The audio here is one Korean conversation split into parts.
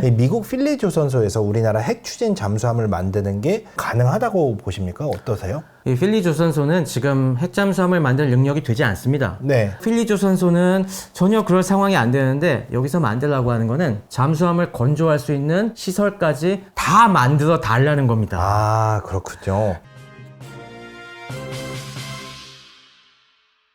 미국 필리 조선소에서 우리나라 핵 추진 잠수함을 만드는 게 가능하다고 보십니까? 어떠세요? 이 필리 조선소는 지금 핵잠수함을 만들 능력이 되지 않습니다. 네. 필리 조선소는 전혀 그럴 상황이 안 되는데 여기서 만들라고 하는 거는 잠수함을 건조할 수 있는 시설까지 다 만들어 달라는 겁니다. 아, 그렇군요.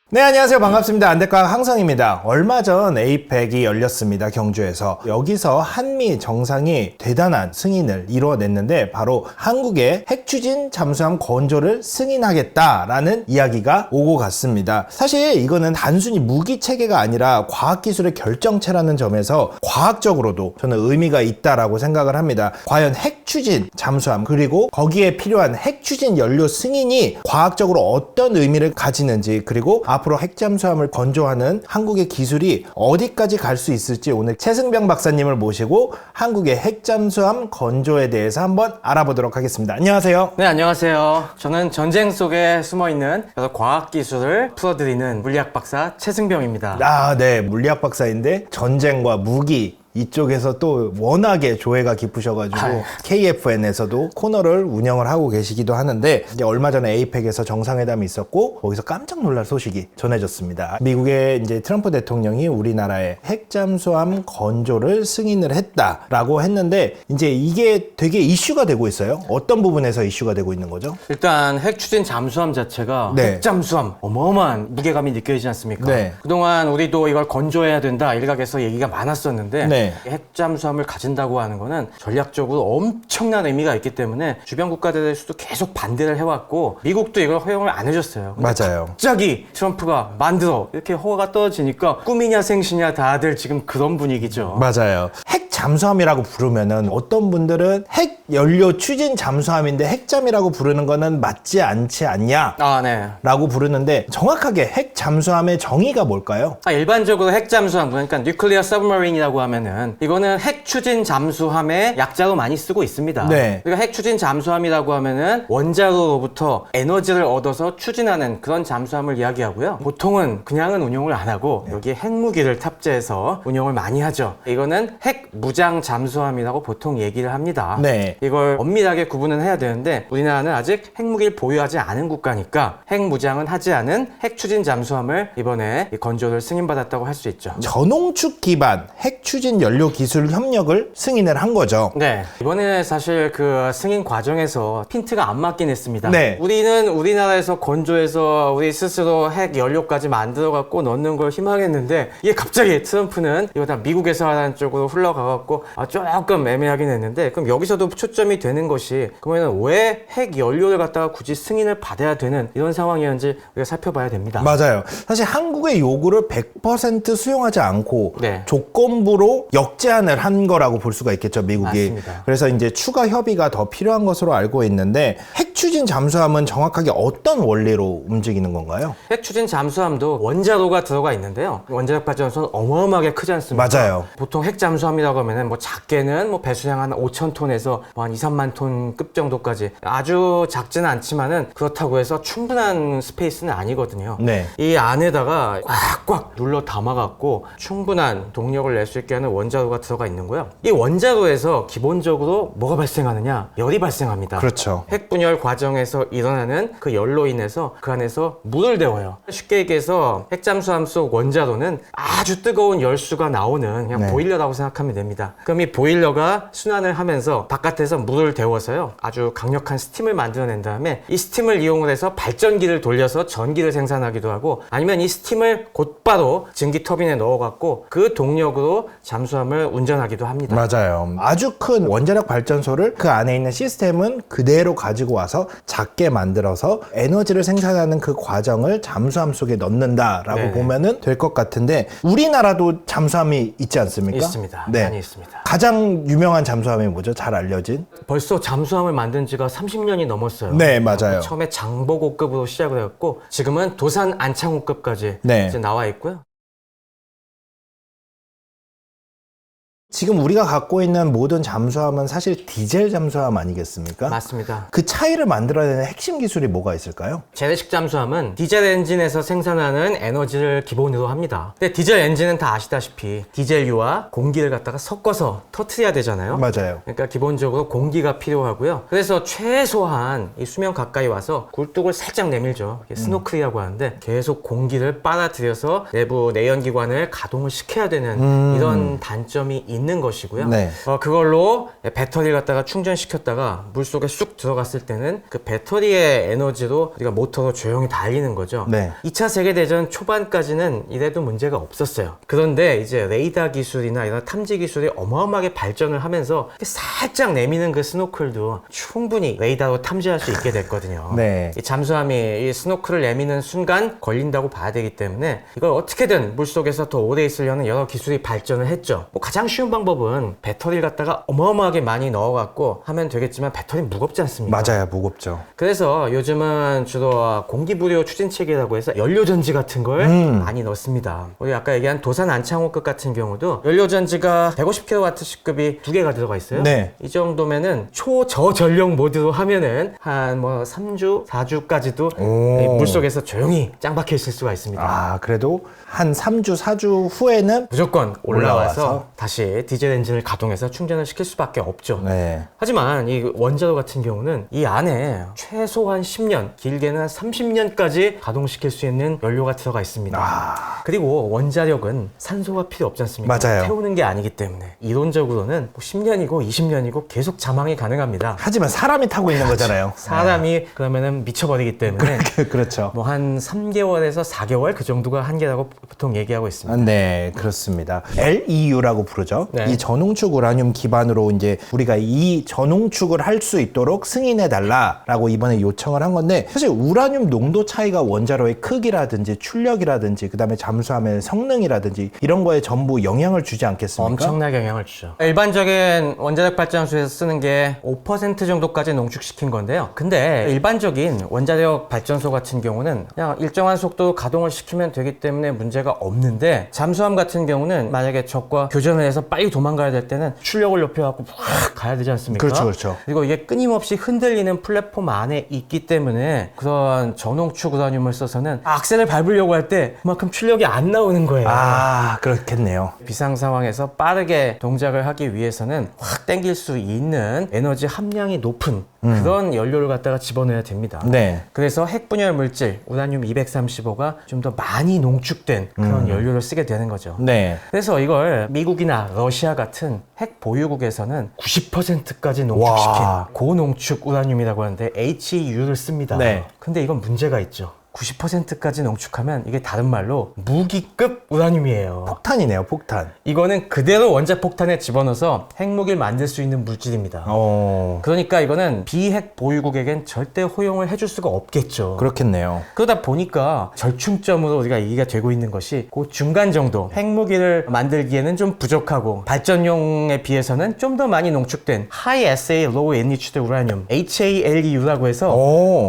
네, 안녕하세요. 반갑습니다. 안대과학 항성입니다. 얼마 전 에이펙이 열렸습니다. 경주에서. 여기서 한미 정상이 대단한 승인을 이뤄냈는데 바로 한국의 핵추진 잠수함 건조를 승인하겠다라는 이야기가 오고 갔습니다. 사실 이거는 단순히 무기 체계가 아니라 과학기술의 결정체라는 점에서 과학적으로도 저는 의미가 있다라고 생각을 합니다. 과연 핵추진 잠수함 그리고 거기에 필요한 핵추진 연료 승인이 과학적으로 어떤 의미를 가지는지, 그리고 앞으로 핵잠수함을 건조하는 한국의 기술이 어디까지 갈 수 있을지 오늘 최승병 박사님을 모시고 한국의 핵잠수함 건조에 대해서 한번 알아보도록 하겠습니다. 안녕하세요. 네, 안녕하세요. 저는 전쟁 속에 숨어있는 과학기술을 풀어드리는 물리학 박사 최승병입니다. 아, 네. 물리학 박사인데 전쟁과 무기 이쪽에서 또 워낙에 조예가 깊으셔가지고 KFN에서도 코너를 운영을 하고 계시기도 하는데, 이제 얼마 전에 에이펙에서 정상회담이 있었고 거기서 깜짝 놀랄 소식이 전해졌습니다. 미국의 이제 트럼프 대통령이 우리나라의 핵잠수함 건조를 승인을 했다라고 했는데, 이제 이게 되게 이슈가 되고 있어요. 어떤 부분에서 이슈가 되고 있는 거죠? 일단 핵추진 잠수함 자체가 네. 핵잠수함 어마어마한 무게감이 느껴지지 않습니까? 네. 그동안 우리도 이걸 건조해야 된다 일각에서 얘기가 많았었는데 네. 핵잠수함을 가진다고 하는 거는 전략적으로 엄청난 의미가 있기 때문에 주변 국가들에서도 계속 반대를 해왔고 미국도 이걸 허용을 안 해줬어요. 맞아요. 갑자기 트럼프가 만들어 이렇게 허가가 떨어지니까 꿈이냐 생시냐 다들 지금 그런 분위기죠. 맞아요. 핵 잠수함이라고 부르면은 어떤 분들은 핵 연료 추진 잠수함인데 핵잠이라고 부르는 거는 맞지 않지 않냐? 아, 네. 라고 부르는데 정확하게 핵 잠수함의 정의가 뭘까요? 일반적으로 핵잠수함, 그러니까 뉴클리어 서브머린이라고 하면은 이거는 핵추진 잠수함의 약자로 많이 쓰고 있습니다. 네. 그러니까 핵추진 잠수함이라고 하면은 원자로로부터 에너지를 얻어서 추진하는 그런 잠수함을 이야기하고요. 보통은 그냥은 운용을 안 하고 여기에 핵무기를 탑재해서 운용을 많이 하죠. 이거는 핵무장 잠수함이라고 보통 얘기를 합니다. 네. 이걸 엄밀하게 구분은 해야 되는데 우리나라는 아직 핵무기를 보유하지 않은 국가니까 핵무장은 하지 않은 핵추진 잠수함을 이번에 건조를 승인받았다고 할 수 있죠. 전홍축 기반 핵 추진 연료 기술 협력을 승인을 한 거죠. 네, 이번에 사실 그 승인 과정에서 핀트가 안 맞긴 했습니다. 네. 우리는 우리나라에서 건조해서 우리 스스로 핵 연료까지 만들어 갖고 넣는 걸 희망했는데 이게 갑자기 트럼프는 이거 다 미국에서 하라는 쪽으로 흘러가 갖고 조금 애매하긴 했는데, 그럼 여기서도 초점이 되는 것이 그러면 왜 핵 연료를 갖다가 굳이 승인을 받아야 되는 이런 상황이었는지 우리가 살펴봐야 됩니다. 맞아요. 사실 한국의 요구를 100% 수용하지 않고 네. 조건부로 역제한을 한 거라고 볼 수가 있겠죠, 미국이. 맞습니다. 그래서 이제 추가 협의가 더 필요한 것으로 알고 있는데, 핵추진 잠수함은 정확하게 어떤 원리로 움직이는 건가요? 핵추진 잠수함도 원자로가 들어가 있는데요. 원자력 발전소는 어마어마하게 크지 않습니까? 맞아요. 보통 핵잠수함이라고 하면은 뭐 작게는 뭐 배수량 한 5,000톤에서 뭐 한 2, 3만 톤 급 정도까지 아주 작지는 않지만은 그렇다고 해서 충분한 스페이스는 아니거든요. 네. 이 안에다가 꽉꽉 눌러 담아갖고 충분한 동력을 낼 수 있게 하는 원자로가 들어가 있는 거예요. 이 원자로에서 기본적으로 뭐가 발생하느냐? 열이 발생합니다. 그렇죠. 핵분열 과정에서 일어나는 그 열로 인해서 그 안에서 물을 데워요. 쉽게 얘기해서 핵잠수함 속 원자로는 아주 뜨거운 열수가 나오는 그냥 네. 보일러라고 생각하면 됩니다. 그럼 이 보일러가 순환을 하면서 바깥에서 물을 데워서요, 아주 강력한 스팀을 만들어낸 다음에 이 스팀을 이용을 해서 발전기를 돌려서 전기를 생산하기도 하고, 아니면 이 스팀을 곧바로 증기 터빈에 넣어갖고 그 동력으로 잠수함을 운전하기도 합니다. 맞아요. 아주 큰 원자력 발전소를 그 안에 있는 시스템은 그대로 가지고 와서 작게 만들어서 에너지를 생산하는 그 과정을 잠수함 속에 넣는다라고 네네. 보면은 될 것 같은데, 우리나라도 잠수함이 있지 않습니까? 있습니다. 네. 많이 있습니다. 가장 유명한 잠수함이 뭐죠? 잘 알려진? 벌써 잠수함을 만든 지가 30년이 넘었어요. 네, 맞아요. 처음에 장보고급으로 시작을 했고 지금은 도산 안창호급까지 네. 이제 나와 있고요. 지금 우리가 갖고 있는 모든 잠수함은 사실 디젤 잠수함 아니겠습니까? 맞습니다. 그 차이를 만들어내는 핵심 기술이 뭐가 있을까요? 재래식 잠수함은 디젤 엔진에서 생산하는 에너지를 기본으로 합니다. 근데 디젤 엔진은 다 아시다시피 디젤유와 공기를 갖다가 섞어서 터트려야 되잖아요. 맞아요. 그러니까 기본적으로 공기가 필요하고요. 그래서 최소한 이 수면 가까이 와서 굴뚝을 살짝 내밀죠. 이게 스노클이라고 하는데 계속 공기를 빨아들여서 내부 내연기관을 가동을 시켜야 되는 이런 단점이 있는 것이고요. 네. 그걸로 배터리를 갖다가 충전시켰다가 물속에 쑥 들어갔을 때는 그 배터리의 에너지로 우리가 모터로 조용히 달리는 거죠. 네. 2차 세계대전 초반까지는 이래도 문제가 없었어요. 그런데 이제 레이더 기술이나 이런 탐지 기술이 어마어마하게 발전을 하면서 살짝 내미는 그 스노클도 충분히 레이더로 탐지할 수 있게 됐거든요. 네. 이 잠수함이 이 스노클을 내미는 순간 걸린다고 봐야 되기 때문에 이걸 어떻게든 물속에서 더 오래 있으려는 여러 기술이 발전을 했죠. 뭐 가장 쉬운 방법은 배터리를 갖다가 어마어마하게 많이 넣어갖고 하면 되겠지만 배터리는 무겁지 않습니까? 맞아요. 무겁죠. 그래서 요즘은 주로 공기부료 추진체계라고 해서 연료전지 같은 걸 많이 넣습니다. 우리 아까 얘기한 도산 안창호급 같은 경우도 연료전지가 150kW급이 2개가 들어가 있어요. 네. 이 정도면은 초저전력 모드로 하면은 한 뭐 3주, 4주까지도 물속에서 조용히 짱박혀 있을 수가 있습니다. 아, 그래도 한 3주, 4주 후에는 무조건 올라와서 올라와서? 다시 디젤 엔진을 가동해서 충전을 시킬 수밖에 없죠. 네. 하지만 이 원자로 같은 경우는 이 안에 최소한 10년, 길게는 한 30년까지 가동시킬 수 있는 연료가 들어가 있습니다. 그리고 원자력은 산소가 필요 없지 않습니까? 맞아요. 태우는 게 아니기 때문에 이론적으로는 10년이고 20년이고 계속 잠항이 가능합니다. 하지만 사람이 타고 있는 거잖아요. 사람이 그러면은 미쳐버리기 때문에 그렇죠. 뭐 한 3개월에서 4개월 그 정도가 한계라고 보통 얘기하고 있습니다. 네, 그렇습니다. LEU라고 부르죠. 네. 이 전홍축 우라늄 기반으로 이제 우리가 이 전홍축을 할 수 있도록 승인해 달라라고 이번에 요청을 한 건데, 사실 우라늄 농도 차이가 원자로의 크기라든지 출력이라든지 그다음에 잠수함의 성능이라든지 이런 거에 전부 영향을 주지 않겠습니까? 엄청나게 영향을 주죠. 일반적인 원자력 발전소에서 쓰는 게 5% 정도까지 농축시킨 건데요. 근데 일반적인 원자력 발전소 같은 경우는 그냥 일정한 속도로 가동을 시키면 되기 때문에 문제가 없는데, 잠수함 같은 경우는 만약에 적과 교전을 해서 빨리 도망가야 될 때는 출력을 높여갖고 확 가야 되지 않습니까? 그렇죠, 그렇죠. 그리고 이게 끊임없이 흔들리는 플랫폼 안에 있기 때문에 그런 전홍축 우라늄을 써서는 악셀을 밟으려고 할 때 그만큼 출력이 안 나오는 거예요. 아, 그렇겠네요. 비상 상황에서 빠르게 동작을 하기 위해서는 확 당길 수 있는 에너지 함량이 높은 그런 연료를 갖다가 집어넣어야 됩니다. 네. 그래서 핵분열 물질 우라늄 235가 좀 더 많이 농축된 그런 연료를 쓰게 되는 거죠. 네. 그래서 이걸 미국이나 러시아 같은 핵 보유국에서는 90%까지 농축시킨 와. 고농축 우라늄이라고 하는데 HEU를 씁니다. 네. 근데 이건 문제가 있죠. 90%까지 농축하면 이게 다른 말로 무기급 우라늄이에요. 폭탄이네요, 폭탄. 이거는 그대로 원자폭탄에 집어넣어서 핵무기를 만들 수 있는 물질입니다. 그러니까 이거는 비핵 보유국에겐 절대 허용을 해줄 수가 없겠죠. 그렇겠네요. 그러다 보니까 절충점으로 우리가 얘기가 되고 있는 것이 그 중간 정도, 핵무기를 만들기에는 좀 부족하고 발전용에 비해서는 좀 더 많이 농축된 High Assay Low Enriched Uranium HALEU라고 해서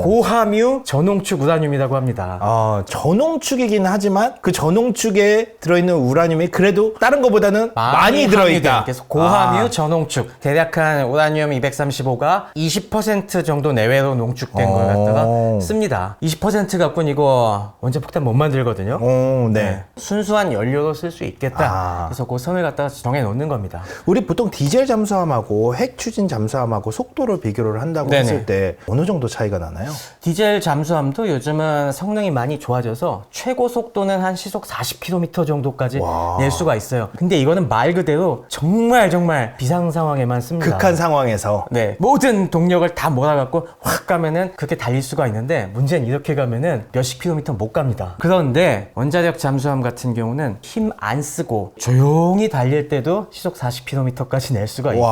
고함유 저농축 우라늄이라고 합니다. 전홍축이긴 하지만 그 전홍축에 들어있는 우라늄이 그래도 다른 것보다는 많이 들어있다. 그래서 고함유 저농축. 대략 한 우라늄 235가 20% 정도 내외로 농축된 걸 갖다가 씁니다. 20% 갖고는 이거 원자폭탄 못 만들거든요. 네. 순수한 연료로 쓸 수 있겠다. 그래서 그 선을 갖다가 정해 놓는 겁니다. 우리 보통 디젤 잠수함하고 핵 추진 잠수함하고 속도를 비교를 한다고 네네. 했을 때 어느 정도 차이가 나나요? 디젤 잠수함도 요즘은 성능이 많이 좋아져서 최고 속도는 한 시속 40km 정도까지 낼 수가 있어요. 근데 이거는 말 그대로 정말 비상 상황에만 씁니다. 극한 상황에서. 네, 모든 동력을 다 몰아갖고 확 가면은 그렇게 달릴 수가 있는데, 문제는 이렇게 가면은 몇십 킬로미터 못 갑니다. 그런데 원자력 잠수함 같은 경우는 힘 안 쓰고 조용히 달릴 때도 시속 40km까지 낼 수가 있고,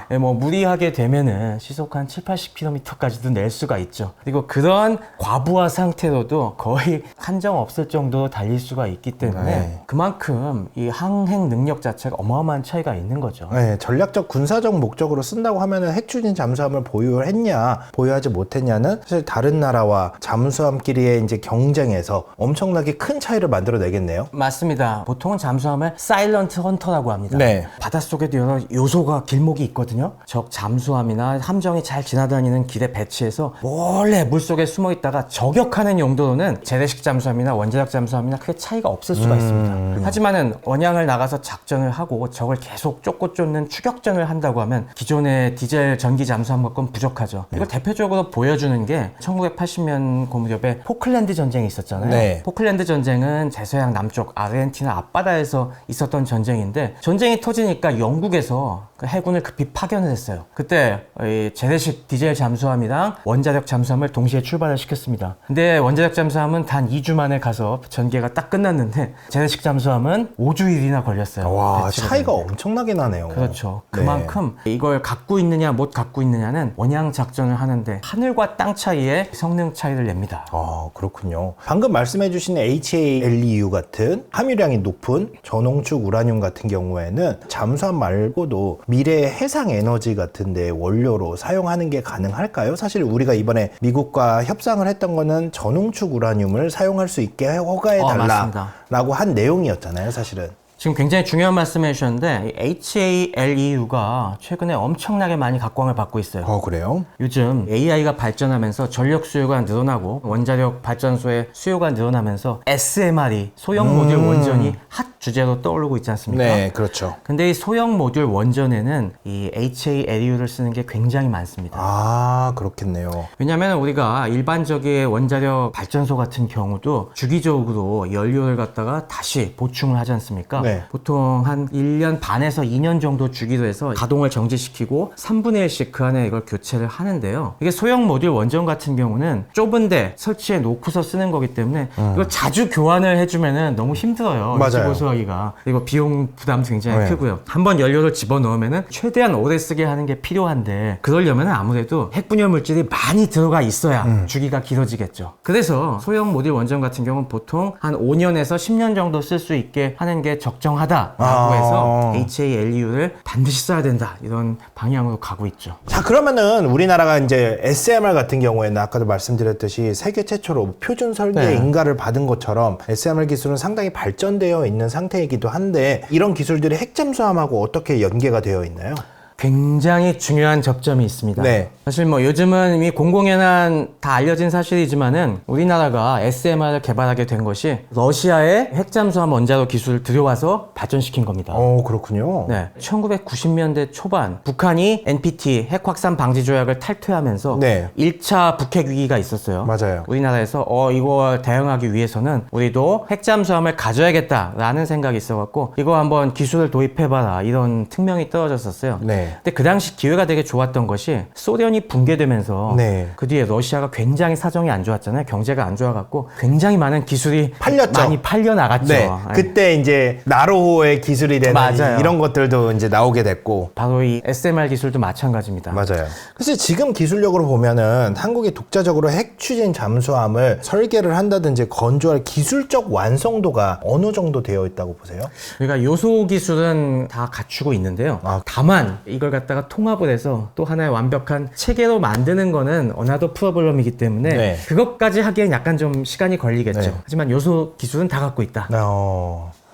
네, 뭐 무리하게 되면은 시속 한 7, 80km까지도 낼 수가 있죠. 그리고 그런 과부하 상황 상태로도 거의 한정 없을 정도로 달릴 수가 있기 때문에 네. 그만큼 이 항행 능력 자체가 어마어마한 차이가 있는 거죠. 네, 전략적 군사적 목적으로 쓴다고 하면은 핵추진 잠수함을 보유했냐, 보유하지 못했냐는 사실 다른 나라와 잠수함끼리의 이제 경쟁에서 엄청나게 큰 차이를 만들어내겠네요. 맞습니다. 보통은 잠수함을 사일런트 헌터라고 합니다. 네. 바닷속에도 여러 요소가 길목이 있거든요. 적 잠수함이나 함정이 잘 지나다니는 길에 배치해서 몰래 물속에 숨어 있다가 저격하는 용도로는 재래식 잠수함이나 원자력 잠수함이나 크게 차이가 없을 수가 있습니다. 하지만은 원양을 나가서 작전을 하고 적을 계속 쫓고 쫓는 추격전을 한다고 하면 기존의 디젤 전기 잠수함 갖고는 부족하죠. 이걸 대표적으로 보여주는 게 1980년 고무렵에 포클랜드 전쟁이 있었잖아요. 네. 포클랜드 전쟁은 대서양 남쪽 아르헨티나 앞바다에서 있었던 전쟁인데 전쟁이 터지니까 영국에서 그 해군을 급히 파견을 했어요. 그때 이 재래식 디젤 잠수함이랑 원자력 잠수함을 동시에 출발을 시켰습니다. 근데 원자력 잠수함은 단 2주 만에 가서 전개가 딱 끝났는데 재래식 잠수함은 5주일이나 걸렸어요. 와, 배치가 차이가 되는데. 엄청나게 나네요. 그렇죠. 네. 그만큼 이걸 갖고 있느냐 못 갖고 있느냐는 원양 작전을 하는데 하늘과 땅 차이의 성능 차이를 냅니다. 아, 그렇군요. 방금 말씀해주신 HALEU 같은 함유량이 높은 전홍축 우라늄 같은 경우에는 잠수함 말고도 미래의 해상 에너지 같은 데 원료로 사용하는 게 가능할까요? 사실 우리가 이번에 미국과 협상을 했던 거는 전홍축 우라늄을 사용할 수 있게 허가해달라 맞습니다. 라고 한 내용이었잖아요, 사실은. 지금 굉장히 중요한 말씀 해주셨는데 HALEU가 최근에 엄청나게 많이 각광을 받고 있어요. 그래요? 요즘 AI가 발전하면서 전력 수요가 늘어나고 원자력 발전소의 수요가 늘어나면서 SMR이 소형 모듈 원전이 핫 주제로 떠오르고 있지 않습니까? 네, 그렇죠. 근데 이 소형 모듈 원전에는 이 HALEU를 쓰는 게 굉장히 많습니다. 아, 그렇겠네요. 왜냐하면 우리가 일반적인 원자력 발전소 같은 경우도 주기적으로 연료를 갖다가 다시 보충을 하지 않습니까? 네. 보통 한 1년 반에서 2년 정도 주기로 해서 가동을 정지시키고 3분의 1씩 그 안에 이걸 교체를 하는데요. 이게 소형 모듈 원전 같은 경우는 좁은데 설치해 놓고서 쓰는 거기 때문에 이걸 자주 교환을 해주면은 너무 힘들어요. 맞아요. 보수하기가. 그리고 비용 부담도 굉장히 네. 크고요. 한번 연료를 집어넣으면은 최대한 오래 쓰게 하는 게 필요한데 그러려면 아무래도 핵분열 물질이 많이 들어가 있어야 주기가 길어지겠죠. 그래서 소형 모듈 원전 같은 경우는 보통 한 5년에서 10년 정도 쓸 수 있게 하는 게 적정하다라고 해서 HALEU를 반드시 써야 된다 이런 방향으로 가고 있죠. 자, 그러면은 우리나라가 이제 SMR 같은 경우에는 아까도 말씀드렸듯이 세계 최초로 표준 설계 네. 인가를 받은 것처럼 SMR 기술은 상당히 발전되어 있는 상태이기도 한데 이런 기술들이 핵잠수함하고 어떻게 연계가 되어 있나요? 굉장히 중요한 접점이 있습니다. 네. 사실 뭐 요즘은 이미 공공연한 다 알려진 사실이지만은 우리나라가 SMR을 개발하게 된 것이 러시아의 핵잠수함 원자로 기술을 들여와서 발전시킨 겁니다. 그렇군요. 네, 1990년대 초반 북한이 NPT 핵 확산 방지 조약을 탈퇴하면서 네. 1차 북핵 위기가 있었어요. 맞아요. 우리나라에서 이걸 대응하기 위해서는 우리도 핵잠수함을 가져야겠다라는 생각이 있어갖고 이거 한번 기술을 도입해봐라 이런 특명이 떨어졌었어요. 네. 근데 그 당시 기회가 되게 좋았던 것이 소련이 붕괴되면서 네. 그 뒤에 러시아가 굉장히 사정이 안 좋았잖아요. 경제가 안 좋아갖고 굉장히 많은 기술이 팔렸죠. 많이 팔려나갔죠. 네. 그때 이제 나로호의 기술이 되는 맞아요. 이런 것들도 이제 나오게 됐고. 바로 이 SMR 기술도 마찬가지입니다. 맞아요. 사실 지금 기술력으로 보면은 한국이 독자적으로 핵추진 잠수함을 설계를 한다든지 건조할 기술적 완성도가 어느 정도 되어 있다고 보세요? 그러니까 요소 기술은 다 갖추고 있는데요. 다만 이걸 갖다가 통합을 해서 또 하나의 완벽한 체계로 만드는 거는 어나더 프로블럼이기 때문에 네. 그것까지 하기엔 약간 좀 시간이 걸리겠죠. 네. 하지만 요소 기술은 다 갖고 있다.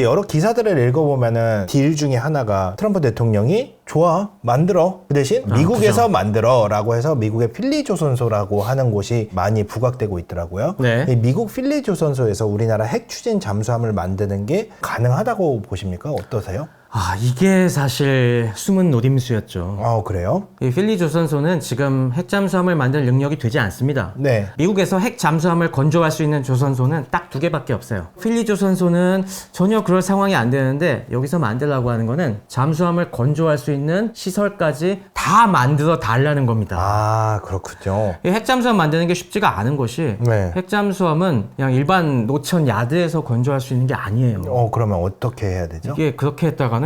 여러 기사들을 읽어보면은 딜 중에 하나가 트럼프 대통령이 좋아 만들어 그 대신 미국에서 그죠. 만들어 라고 해서 미국의 필리조선소라고 하는 곳이 많이 부각되고 있더라고요. 네. 이 미국 필리조선소에서 우리나라 핵추진 잠수함을 만드는 게 가능하다고 보십니까? 어떠세요? 이게 사실 숨은 노림수였죠. 그래요? 이 필리조선소는 지금 핵잠수함을 만들 능력이 되지 않습니다. 네. 미국에서 핵잠수함을 건조할 수 있는 조선소는 딱 2개밖에 없어요. 필리조선소는 전혀 그럴 상황이 안 되는데 여기서 만들라고 하는 거는 잠수함을 건조할 수 있는 시설까지 다 만들어 달라는 겁니다. 그렇군요. 이 핵잠수함 만드는 게 쉽지가 않은 것이 네. 핵잠수함은 그냥 일반 노천 야드에서 건조할 수 있는 게 아니에요. 그러면 어떻게 해야 되죠? 이게 그렇게 했다가는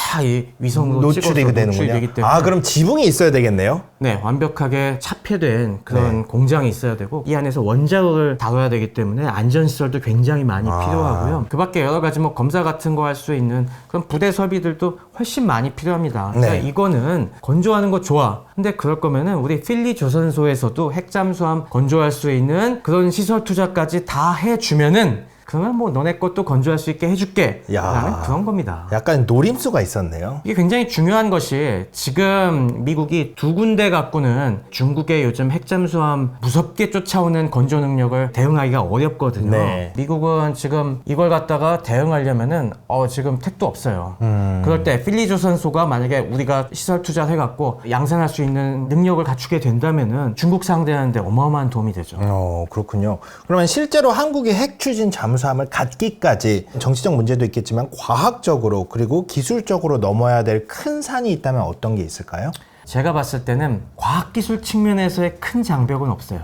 다 이 위성으로 노출이 찍어서 되는군요. 노출이 되기 때문에 아, 그럼 지붕이 있어야 되겠네요. 네, 완벽하게 차폐된 그런 공장이 있어야 되고 이 안에서 원자로를 다뤄야 되기 때문에 안전시설도 굉장히 많이 필요하고요. 그 밖에 여러 가지 뭐 검사 같은 거 할 수 있는 그런 부대 설비들도 훨씬 많이 필요합니다. 그러니까 네. 이거는 건조하는 거 좋아. 근데 그럴 거면은 우리 필리 조선소에서도 핵잠수함 건조할 수 있는 그런 시설 투자까지 다 해주면은 그러면 뭐 너네 것도 건조할 수 있게 해줄게 라는 그런 겁니다. 약간 노림수가 있었네요. 이게 굉장히 중요한 것이 지금 미국이 두 군데 갖고는 중국의 요즘 핵잠수함 무섭게 쫓아오는 건조 능력을 대응하기가 어렵거든요. 네. 미국은 지금 이걸 갖다가 대응하려면은 지금 택도 없어요. 그럴 때 필리조선소가 만약에 우리가 시설 투자를 해갖고 양산할 수 있는 능력을 갖추게 된다면은 중국 상대하는데 어마어마한 도움이 되죠. 그렇군요. 그러면 실제로 한국이 핵 추진 잠수함을 갖기까지 정치적 문제도 있겠지만 과학적으로 그리고 기술적으로 넘어야 될 큰 산이 있다면 어떤 게 있을까요? 제가 봤을 때는 과학기술 측면에서의 큰 장벽은 없어요.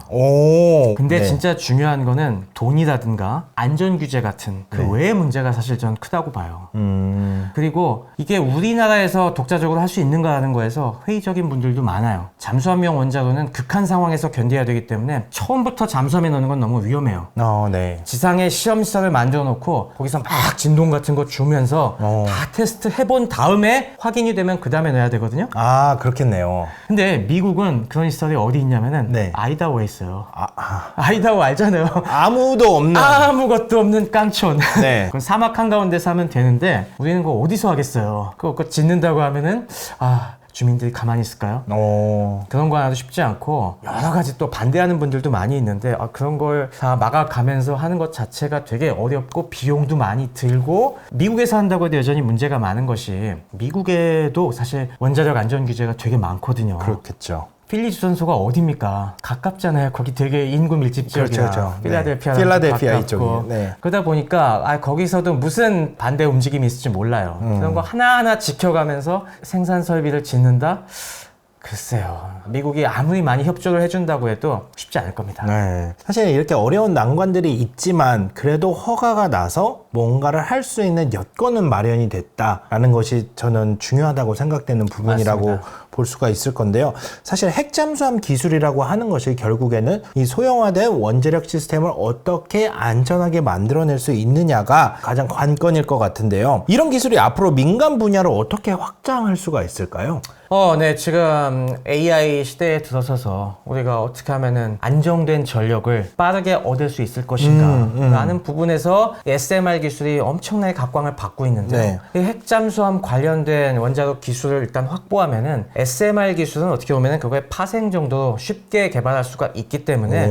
근데 네. 진짜 중요한 거는 돈이라든가 안전규제 같은 그 외의 문제가 사실 전 크다고 봐요. 그리고 이게 우리나라에서 독자적으로 할 수 있는가라는 거에서 회의적인 분들도 많아요. 잠수함용 원자로는 극한 상황에서 견뎌야 되기 때문에 처음부터 잠수함에 넣는 건 너무 위험해요. 네. 지상에 시험시설을 만들어 놓고 거기서 막 진동 같은 거 주면서 다 테스트 해본 다음에 확인이 되면 그 다음에 넣어야 되거든요. 아, 그렇겠네요. 근데 미국은 그런 시설이 어디 있냐면은 네. 아이다호에 있어요. 아이다호 알잖아요. 아무도 없는. 아무것도 없는 깡촌. 네. 그럼 사막 한가운데서 하면 되는데 우리는 그거 어디서 하겠어요. 그거 짓는다고 하면은 주민들이 가만히 있을까요? 그런 거 하나도 쉽지 않고 여러 가지 또 반대하는 분들도 많이 있는데 그런 걸 다 막아가면서 하는 것 자체가 되게 어렵고 비용도 많이 들고 미국에서 한다고 해도 여전히 문제가 많은 것이 미국에도 사실 원자력 안전 규제가 되게 많거든요. 그렇겠죠. 필리조선소가 어딥니까? 가깝잖아요. 거기 되게 인구 밀집 지역이라. 그렇죠. 필라델피아 이쪽이에요. 네. 그러다 보니까 거기서도 무슨 반대 움직임이 있을지 몰라요. 그런 거 하나하나 지켜가면서 생산 설비를 짓는다? 글쎄요. 미국이 아무리 많이 협조를 해준다고 해도 쉽지 않을 겁니다. 네. 사실 이렇게 어려운 난관들이 있지만 그래도 허가가 나서 뭔가를 할 수 있는 여건은 마련이 됐다라는 것이 저는 중요하다고 생각되는 부분이라고 맞습니다. 볼 수가 있을 건데요. 사실 핵잠수함 기술이라고 하는 것이 결국에는 이 소형화된 원자력 시스템을 어떻게 안전하게 만들어낼 수 있느냐가 가장 관건일 것 같은데요. 이런 기술이 앞으로 민간 분야로 어떻게 확장할 수가 있을까요? 네. 지금 AI 시대에 들어서서 우리가 어떻게 하면은 안정된 전력을 빠르게 얻을 수 있을 것인가 라는 부분에서 SMR 기술이 엄청나게 각광을 받고 있는데 이 핵잠수함 관련된 원자력 기술을 일단 확보하면은 SMR 기술은 어떻게 보면은 그거의 파생 정도로 쉽게 개발할 수가 있기 때문에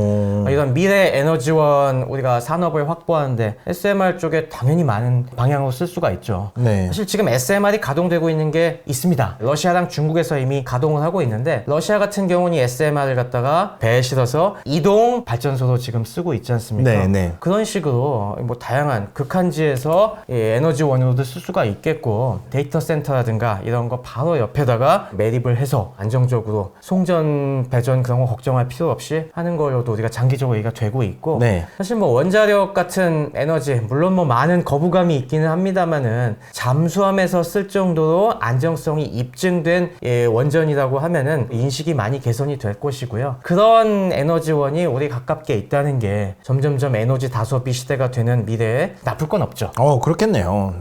이런 미래 에너지원 우리가 산업을 확보하는데 SMR 쪽에 당연히 많은 방향으로 쓸 수가 있죠. 사실 지금 SMR이 가동되고 있는 게 있습니다. 러시아랑 중국에서 이미 가동을 하고 있는데 러시아 같은 경우는 이 SMR을 갖다가 배에 실어서 이동 발전소로 지금 쓰고 있지 않습니까? 그런 식으로 뭐 다양한 극한지에서 에너지원으로도 쓸 수가 있겠고 데이터 센터라든가 이런 거 바로 옆에다가 매립을 해서 안정적으로 송전, 배전 그런 거 걱정할 필요 없이 하는 걸로도 우리가 장기적으로 얘기가 되고 있고 사실 뭐 원자력 같은 에너지 물론 뭐 많은 거부감이 있기는 합니다만은 잠수함에서 쓸 정도로 안정성이 입증된 원전이라고 하면은 인식이 많이 개선이 될 것이고요. 그런 에너지원이 우리 가깝게 있다는 게 점점점 에너지 다소비 시대가 되는 미래에 나쁠 건 없죠. 그렇겠네요.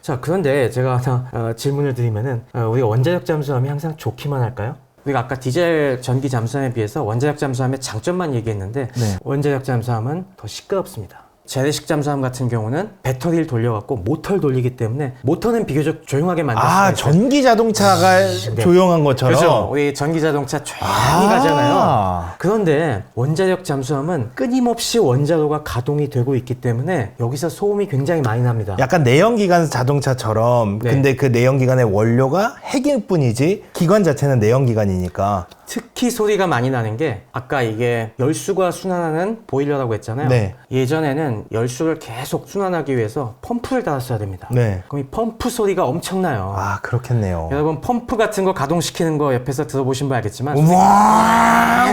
자, 그런데 제가 하나 질문을 드리면은 우리 원자력 잠수함이 항상 좋기만 할까요? 우리가 아까 디젤 전기 잠수함에 비해서 원자력 잠수함의 장점만 얘기했는데 원자력 잠수함은 더 시끄럽습니다. 재래식 잠수함 같은 경우는 배터리를 돌려갖고 모터를 돌리기 때문에 모터는 비교적 조용하게 만들 수가 있어요. 전기 자동차가 조용한 것처럼. 그렇죠. 우리 전기 자동차 조용히 가잖아요. 그런데 원자력 잠수함은 끊임없이 원자로가 가동이 되고 있기 때문에 여기서 소음이 굉장히 많이 납니다. 약간 내연기관 자동차처럼 근데 그 내연기관의 원료가 핵일 뿐이지 기관 자체는 내연기관이니까 특히 소리가 많이 나는 게 아까 이게 열수가 순환하는 보일러라고 했잖아요. 네. 예전에는 열수를 계속 순환하기 위해서 펌프를 달았어야 됩니다. 네. 그럼 이 펌프 소리가 엄청나요. 아, 그렇겠네요. 여러분 펌프 같은 거 가동시키는 거 옆에서 들어보신 분 알겠지만 우와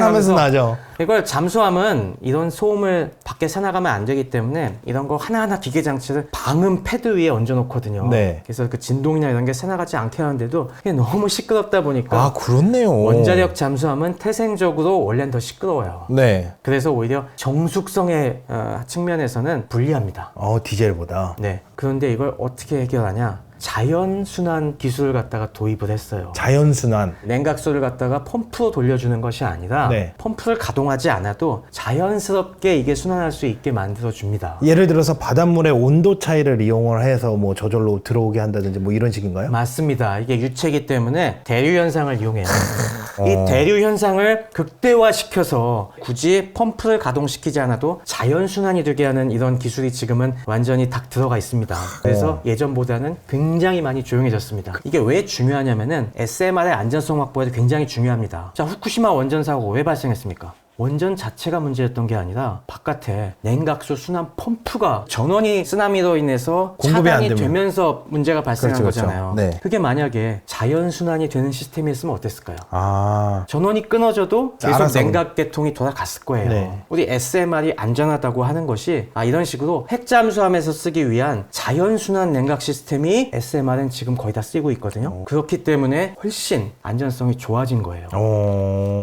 하면서 나죠. 이걸 잠수함은 이런 소음을 밖에 새나가면 안 되기 때문에 이런 거 하나하나 기계 장치를 방음 패드 위에 얹어 놓거든요. 네. 그래서 그 진동이나 이런 게 새나가지 않게 하는데도 이게 너무 시끄럽다 보니까 아, 그렇네요. 원자력 잠수함은 태생적으로 원래는 더 시끄러워요. 네. 그래서 오히려 정숙성의 측면에서는 불리합니다. 디젤보다. 네. 그런데 이걸 어떻게 해결하냐? 자연순환 기술을 갖다가 도입을 했어요. 자연순환. 냉각수를 갖다가 펌프로 돌려주는 것이 아니라 네. 펌프를 가동하지 않아도 자연스럽게 이게 순환할 수 있게 만들어줍니다. 예를 들어서 바닷물의 온도 차이를 이용을 해서 뭐 저절로 들어오게 한다든지 뭐 이런 식인가요? 맞습니다. 이게 유체이기 때문에 대류 현상을 이용해요. 이 대류 현상을 극대화시켜서 굳이 펌프를 가동시키지 않아도 자연순환이 되게 하는 이런 기술이 지금은 완전히 딱 들어가 있습니다. 그래서 예전보다는 굉장히 많이 조용해졌습니다. 이게 왜 중요하냐면은 SMR의 안전성 확보에도 굉장히 중요합니다. 자, 후쿠시마 원전 사고가 왜 발생했습니까? 원전 자체가 문제였던 게 아니라 바깥에 냉각수 순환 펌프가 전원이 쓰나미로 인해서 공급이 안 차단이 되면. 되면서 문제가 발생한 그렇죠, 거잖아요. 네. 그게 만약에 자연순환이 되는 시스템이었으면 어땠을까요? 아. 전원이 끊어져도 계속 알아서. 냉각계통이 돌아갔을 거예요. 네. 우리 SMR이 안전하다고 하는 것이 이런 식으로 핵잠수함에서 쓰기 위한 자연순환 냉각 시스템이 SMR은 지금 거의 다 쓰이고 있거든요. 그렇기 때문에 훨씬 안전성이 좋아진 거예요.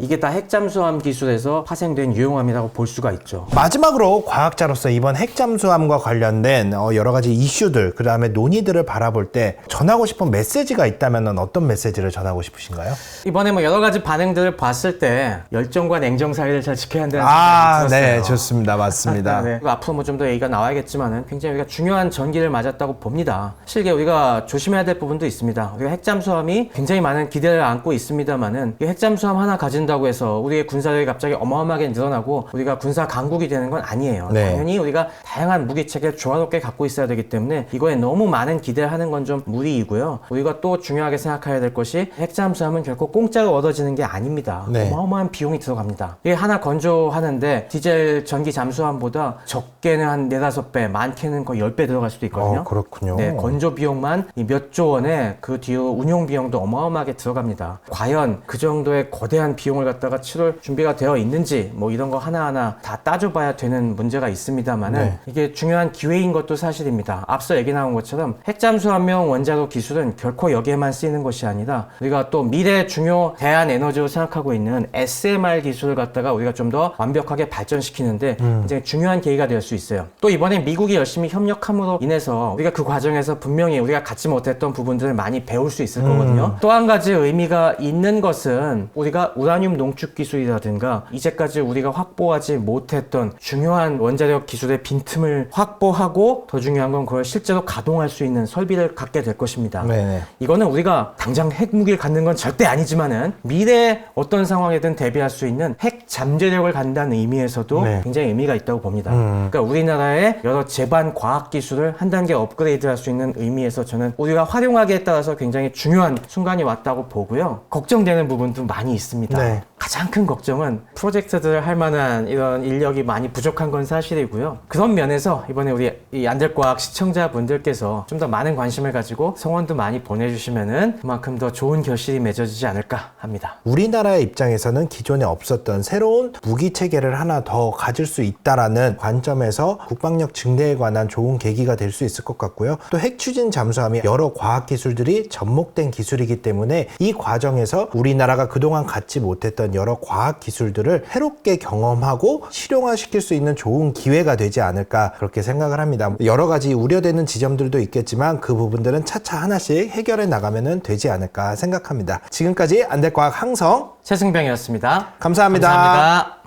이게 다 핵잠수함 기술에서 파생된 유용함이라고 볼 수가 있죠. 마지막으로 과학자로서 이번 핵잠수함과 관련된 여러 가지 이슈들, 그 다음에 논의들을 바라볼 때 전하고 싶은 메시지가 있다면 어떤 메시지를 전하고 싶으신가요? 이번에 뭐 여러 가지 반응들을 봤을 때 열정과 냉정 사이를 잘 지켜야 한다는 생각이 들었어요. 네, 좋습니다. 맞습니다. 네. 앞으로 뭐 좀 더 얘기가 나와야겠지만은 굉장히 우리가 중요한 전기를 맞았다고 봅니다. 실제 우리가 조심해야 될 부분도 있습니다. 우리가 핵잠수함이 굉장히 많은 기대를 안고 있습니다만은 이 핵잠수함 하나 가진다고 해서 우리의 군사력이 갑자기 어마어마하게 늘어나고 우리가 군사 강국이 되는 건 아니에요. 네. 당연히 우리가 다양한 무기 체계를 조화롭게 갖고 있어야 되기 때문에 이거에 너무 많은 기대를 하는 건 좀 무리이고요. 우리가 또 중요하게 생각해야 될 것이 핵잠수함은 결코 공짜로 얻어지는 게 아닙니다. 네. 어마어마한 비용이 들어갑니다. 이게 하나 건조하는데 디젤 전기 잠수함보다 적게는 한 4-5배, 많게는 거의 10배 들어갈 수도 있거든요. 그렇군요. 네, 건조 비용만 몇 조 원에 그 뒤로 운용 비용도 어마어마하게 들어갑니다. 과연 그 정도의 거대한 비용을 갖다가 치를 준비가 되어 있는지 뭐 이런 거 하나하나 다 따져봐야 되는 문제가 있습니다만은 네. 이게 중요한 기회인 것도 사실입니다. 앞서 얘기 나온 것처럼 핵잠수함용 원자로 기술은 결코 여기에만 쓰이는 것이 아니라 우리가 또 미래 중요 대안 에너지로 생각하고 있는 SMR 기술을 갖다가 우리가 좀 더 완벽하게 발전시키는데 굉장히 중요한 계기가 될 수 있어요. 또 이번에 미국이 열심히 협력함으로 인해서 우리가 그 과정에서 분명히 우리가 갖지 못했던 부분들을 많이 배울 수 있을 거거든요. 또 한 가지 의미가 있는 것은 우리가 우라늄 농축 기술이라든가 이제까지 우리가 확보하지 못했던 중요한 원자력 기술의 빈틈을 확보하고 더 중요한 건 그걸 실제로 가동할 수 있는 설비를 갖게 될 것입니다. 네네. 이거는 우리가 당장 핵무기를 갖는 건 절대 아니지만은 미래에 어떤 상황에든 대비할 수 있는 핵 잠재력을 갖는다는 의미에서도 네. 굉장히 의미가 있다고 봅니다. 그러니까 우리나라의 여러 제반 과학 기술을 한 단계 업그레이드할 수 있는 의미에서 저는 우리가 활용하기에 따라서 굉장히 중요한 순간이 왔다고 보고요. 걱정되는 부분도 많이 있습니다. 네. 가장 큰 걱정은 프로젝트들을 할 만한 이런 인력이 많이 부족한 건 사실이고요. 그런 면에서 이번에 우리 이 안될과학 시청자분들께서 좀 더 많은 관심을 가지고 성원도 많이 보내주시면은 그만큼 더 좋은 결실이 맺어지지 않을까 합니다. 우리나라의 입장에서는 기존에 없었던 새로운 무기 체계를 하나 더 가질 수 있다라는 관점에서 국방력 증대에 관한 좋은 계기가 될 수 있을 것 같고요. 또 핵추진 잠수함이 여러 과학 기술들이 접목된 기술이기 때문에 이 과정에서 우리나라가 그동안 갖지 못했던 여러 과학 기술들을 새롭게 경험하고 실용화시킬 수 있는 좋은 기회가 되지 않을까 그렇게 생각을 합니다. 여러 가지 우려되는 지점들도 있겠지만 그 부분들은 차차 하나씩 해결해 나가면 되지 않을까 생각합니다. 지금까지 안될과학 항성 최승병이었습니다. 감사합니다. 감사합니다.